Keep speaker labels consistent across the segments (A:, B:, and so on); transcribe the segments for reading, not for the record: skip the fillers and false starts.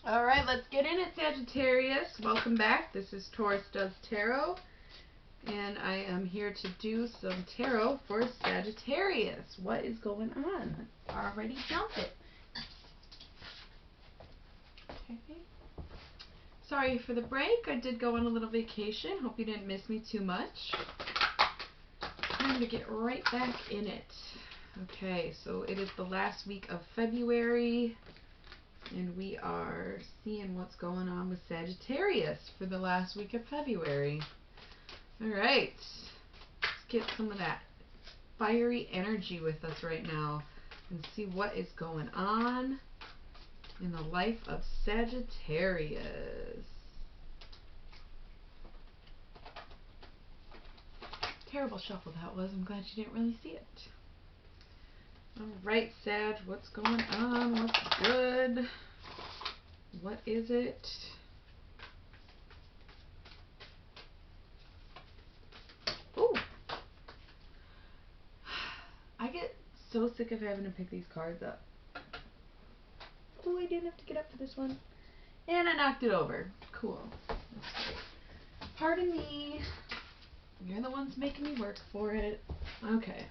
A: All right, let's get in it, Sagittarius. Welcome back. This is Taurus Does Tarot, and I am here to do some tarot for Sagittarius. What is going on? Already jumped it. Okay. Sorry for the break. I did go on a little vacation. Hope you didn't miss me too much. Time to get right back in it. Okay, so it is the last week of February. And we are seeing what's going on with Sagittarius for the last week of February. Alright, let's get some of that fiery energy with us right now and see what is going on in the life of Sagittarius. Terrible shuffle that was. I'm glad you didn't really see it. Alright, Sag, what's going on? What's good? What is it? Ooh. I get so sick of having to pick these cards up. Oh, I didn't have to get up for this one. And I knocked it over. Cool. That's great. Pardon me. You're the ones making me work for it. Okay.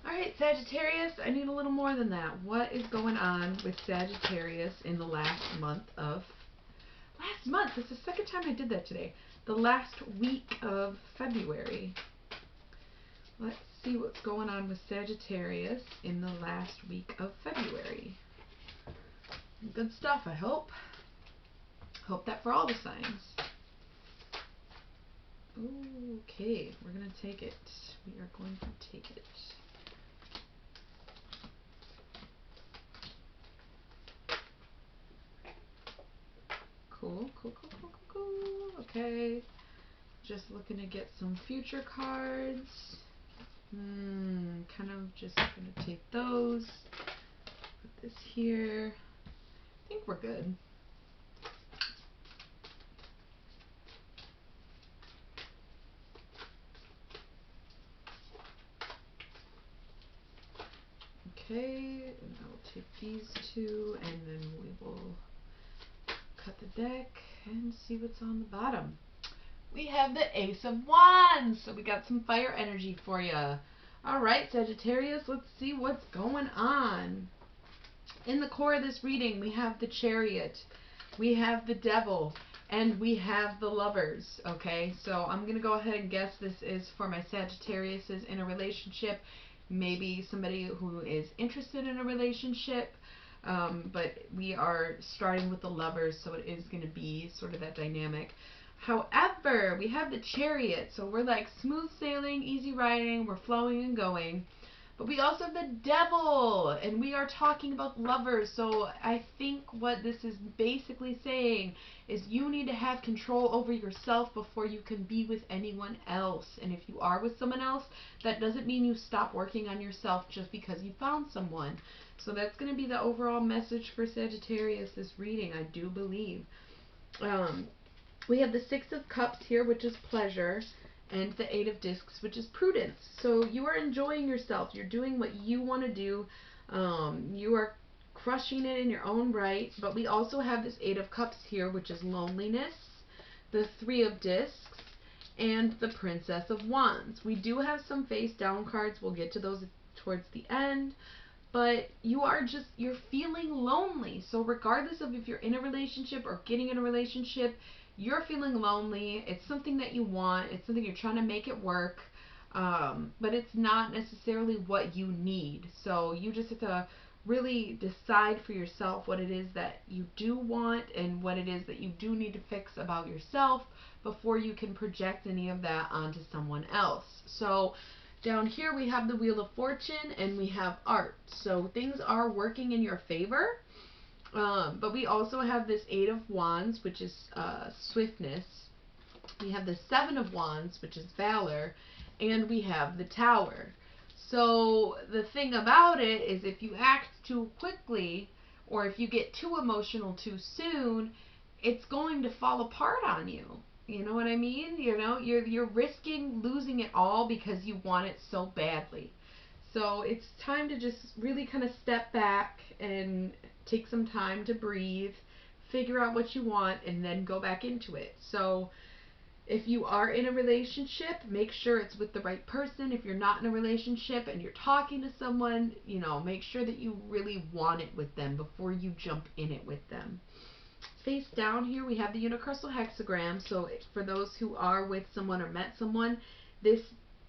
A: Alright, Sagittarius, I need a little more than that. What is going on with Sagittarius in the last month of... Last month? This is the second time I did that today. The last week of February. Let's see what's going on with Sagittarius in the last week of February. Good stuff, I hope. Hope that for all the signs. Okay, we're going to take it. We are going to take it. Cool. Okay. Just looking to get some future cards. Kind of just going to take those. Put this here. I think we're good. Okay, and I'll take these two, and then we will cut the deck and see what's on the bottom. We have the Ace of Wands, so we got some fire energy for you. All right, Sagittarius, let's see what's going on. In the core of this reading, we have the Chariot, we have the Devil, and we have the Lovers, okay? So I'm going to go ahead and guess this is for my Sagittariuses in a relationship. Maybe somebody who is interested in a relationship, but we are starting with the Lovers, so it is going to be sort of that dynamic. However, we have the Chariot, so we're like smooth sailing, easy riding, we're flowing and going. But we also have the Devil, and we are talking about lovers. So I think what this is basically saying is you need to have control over yourself before you can be with anyone else. And if you are with someone else, that doesn't mean you stop working on yourself just because you found someone. So that's going to be the overall message for Sagittarius this reading, I do believe. We have the Six of Cups here, which is pleasure, and the Eight of Discs, which is prudence. So you are enjoying yourself. You're doing what you want to do. You are crushing it in your own right. But we also have this Eight of Cups here, which is loneliness, the Three of Discs, and the Princess of Wands. We do have some face down cards. We'll get to those towards the end. But you're feeling lonely. So regardless of if you're in a relationship or getting in a relationship, you're feeling lonely. It's something that you want. It's something you're trying to make it work. But it's not necessarily what you need. So you just have to really decide for yourself what it is that you do want and what it is that you do need to fix about yourself before you can project any of that onto someone else. So down here we have the Wheel of Fortune and we have art. So things are working in your favor. But we also have this Eight of Wands, which is swiftness. We have the Seven of Wands, which is valor. And we have the Tower. So the thing about it is if you act too quickly or if you get too emotional too soon, it's going to fall apart on you. You know what I mean? You know, you're risking losing it all because you want it so badly. So it's time to just really kind of step back and take some time to breathe, figure out what you want, and then go back into it. So if you are in a relationship, make sure it's with the right person. If you're not in a relationship and you're talking to someone, you know, make sure that you really want it with them before you jump in it with them. Face down here, we have the universal hexagram. So for those who are with someone or met someone, this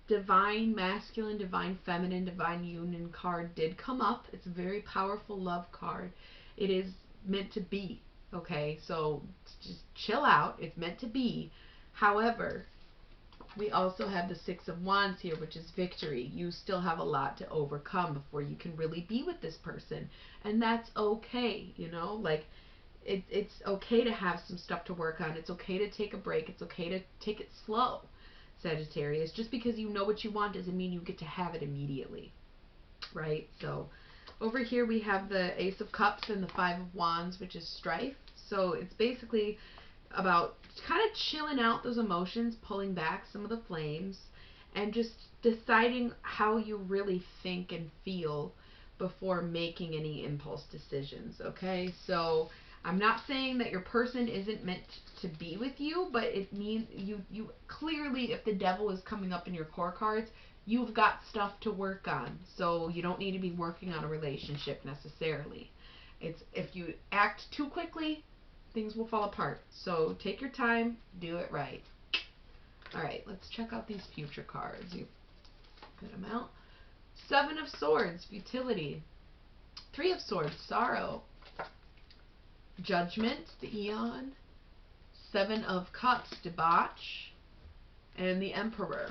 A: divine masculine, divine feminine, divine union card did come up. It's a very powerful love card. It is meant to be, okay? So just chill out. It's meant to be. However, we also have the Six of Wands here, which is victory. You still have a lot to overcome before you can really be with this person. And that's okay, you know? Like, it's okay to have some stuff to work on. It's okay to take a break. It's okay to take it slow, Sagittarius. Just because you know what you want doesn't mean you get to have it immediately, right? So over here we have the Ace of Cups and the Five of Wands, which is strife. So it's basically about kind of chilling out those emotions, pulling back some of the flames, and just deciding how you really think and feel before making any impulse decisions, okay? So I'm not saying that your person isn't meant to be with you, but it means you clearly, if the devil is coming up in your core cards, you've got stuff to work on. So you don't need to be working on a relationship necessarily. It's if you act too quickly, things will fall apart. So take your time, do it right. All right, let's check out these future cards. You put them out. Seven of Swords, futility. Three of Swords, sorrow. Judgment, the Eon. Seven of Cups, debauch. And the Emperor.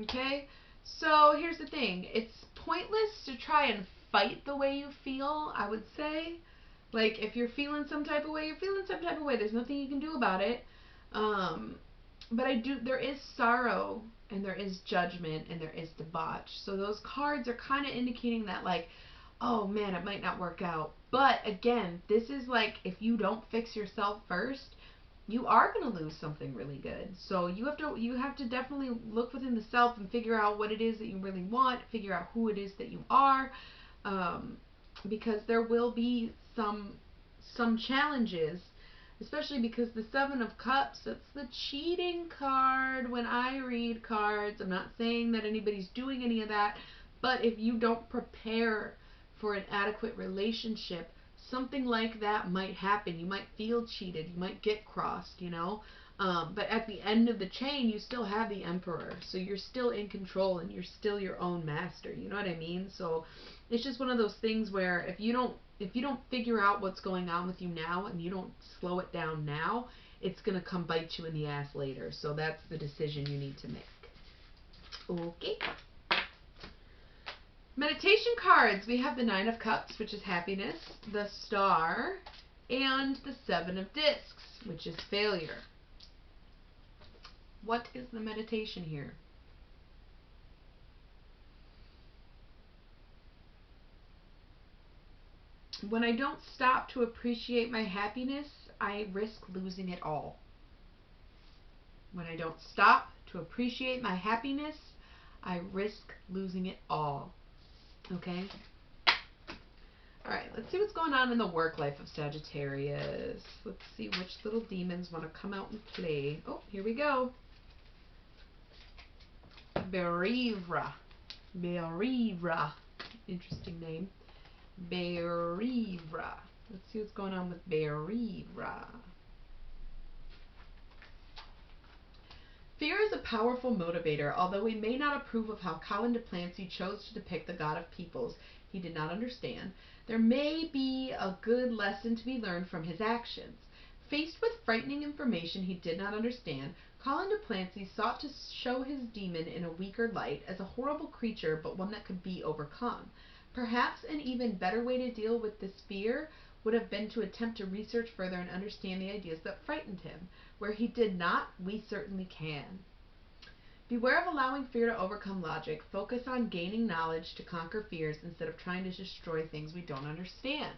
A: Okay? So here's the thing. It's pointless to try and fight the way you feel, I would say. Like, if you're feeling some type of way, you're feeling some type of way. There's nothing you can do about it. But there is sorrow, and there is judgment, and there is debauch. So those cards are kind of indicating that, like, oh man, it might not work out. But again, this is like, if you don't fix yourself first, you are going to lose something really good. So you have to definitely look within the self and figure out what it is that you really want, figure out who it is that you are, because there will be some challenges, especially because the Seven of Cups, that's the cheating card when I read cards. I'm not saying that anybody's doing any of that, but if you don't prepare for an adequate relationship, something like that might happen. You might feel cheated. You might get crossed, you know. But at the end of the chain, you still have the Emperor. So you're still in control and you're still your own master. You know what I mean? So it's just one of those things where if you don't figure out what's going on with you now and you don't slow it down now, it's going to come bite you in the ass later. So that's the decision you need to make. Okay. Meditation cards. We have the Nine of Cups, which is happiness, the Star, and the Seven of Discs, which is failure. What is the meditation here? When I don't stop to appreciate my happiness, I risk losing it all. When I don't stop to appreciate my happiness, I risk losing it all. Okay? Alright, let's see what's going on in the work life of Sagittarius. Let's see which little demons want to come out and play. Oh, here we go. Berivra. Berivra. Interesting name. Berivra. Let's see what's going on with Berivra. Fear is a powerful motivator. Although we may not approve of how Colin de Plancy chose to depict the god of peoples he did not understand, there may be a good lesson to be learned from his actions. Faced with frightening information he did not understand, Colin de Plancy sought to show his demon in a weaker light as a horrible creature, but one that could be overcome. Perhaps an even better way to deal with this fear would have been to attempt to research further and understand the ideas that frightened him. Where he did not, we certainly can. Beware of allowing fear to overcome logic. Focus on gaining knowledge to conquer fears instead of trying to destroy things we don't understand.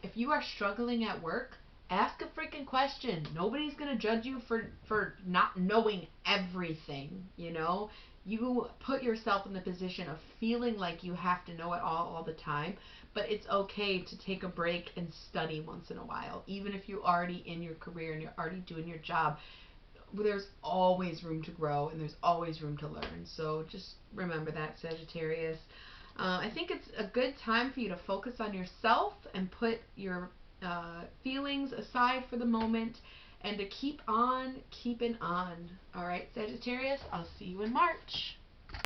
A: If you are struggling at work, ask a freaking question. Nobody's going to judge you for not knowing everything, you know? You put yourself in the position of feeling like you have to know it all the time, but it's okay to take a break and study once in a while. Even if you're already in your career and you're already doing your job, there's always room to grow and there's always room to learn. So just remember that, Sagittarius. I think it's a good time for you to focus on yourself and put your feelings aside for the moment and to keep on keeping on. All right, Sagittarius, I'll see you in March.